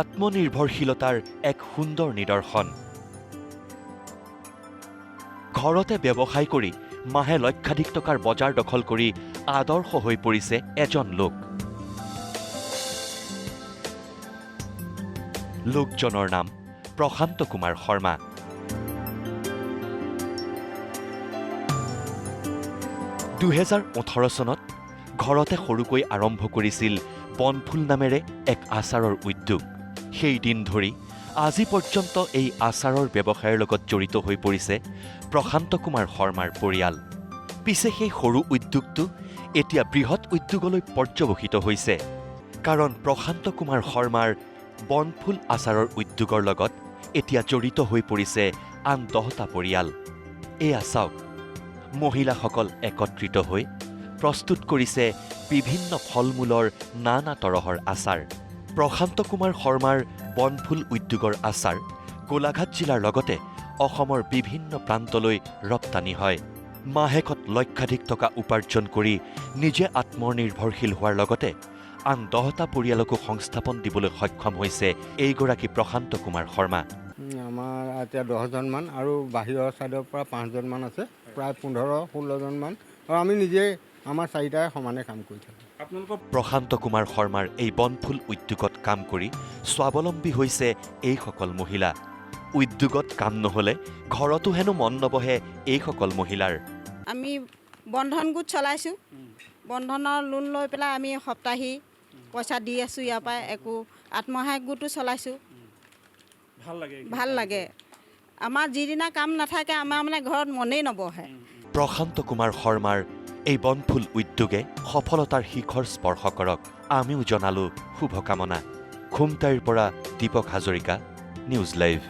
আত্মনিৰ্ভৰশীলতাৰ এক সুন্দৰ নিদৰ্শন। ঘৰতে ব্যৱসায় কৰি মাহে লক্ষাধিক টকাৰ বজাৰ দখল কৰি আদৰ্শ হৈ পৰিছে এজন লোক। লোকজনৰ নাম প্ৰশান্ত কুমাৰ শৰ্মা। চনত ঘৰতে সৰুকৈ আৰম্ভ কৰিছিল বনফুল নামেৰে এক আচাৰৰ উদ্যোগ। সেই দিন ধৰি আজি পৰ্যন্ত এই আচাৰৰ ব্যৱসায়ৰ লগত জড়িত হৈ পৰিছে প্ৰশান্ত কুমাৰ শৰ্মাৰ পৰিয়াল। পিছে সেই সৰু উদ্যোগটো এতিয়া বৃহৎ উদ্যোগলৈ পৰ্যবসিত হৈছে, কাৰণ প্ৰশান্ত কুমাৰ শৰ্মাৰ বনফুল আচাৰৰ উদ্যোগৰ লগত এতিয়া জড়িত হৈ পৰিছে আন 10টা পৰিয়াল। এয়া চাওক, মহিলাসকল একত্ৰিত হৈ প্ৰস্তুত কৰিছে বিভিন্ন ফল-মূলৰ নানা তৰহৰ আচাৰ। প্ৰশান্ত কুমাৰ শৰ্মাৰ বনফুল উদ্যোগৰ আচাৰ গোলাঘাট জিলাৰ লগতে অসমৰ বিভিন্ন প্ৰান্তলৈ ৰপ্তানি হয়। মাহেকত লক্ষাধিক টকা উপাৰ্জন কৰি নিজে আত্মনিৰ্ভৰশীল হোৱাৰ লগতে আন 10টা পৰিয়ালকো সংস্থাপন দিবলৈ সক্ষম হৈছে এইগৰাকী প্ৰশান্ত কুমাৰ শৰ্মা। আমাৰ এতিয়া 10জনমান আৰু বাহিৰৰ ছাইডৰ পৰা 5জনমান আছে, প্ৰায় 15-16জনমান, আৰু আমি নিজে আমাৰ 4টাই সমানে কাম কৰি থাকোঁ। প্ৰশান্ত কুমাৰ শৰ্মাৰ এই বনফুল উদ্যোগত কাম কৰি স্বাৱলম্বী হৈছে এইসকল মহিলা। উদ্যোগত কাম নহ'লে ঘৰতো হেনো মন নবহে এইসকল মহিলাৰ। আমি বন্ধন গোট চলাইছোঁ। বন্ধনৰ লোন লৈ পেলাই আমি সপ্তাহী পইচা দি আছোঁ ইয়াৰ পৰা। একো আত্মসহায়ক গোটো চলাইছোঁ। ভাল লাগে। আমাৰ যিদিনা কাম নাথাকে আমাৰ মানে ঘৰত মনেই নবহে। প্ৰশান্ত কুমাৰ শৰ্মাৰ এই বনফুল উদ্যোগে সফলতাৰ শিখৰ স্পৰ্শ কৰক, আমিও জনালোঁ শুভকামনা। খুমটাইৰ পৰা দীপক হাজৰিকা, নিউজ লাইভ।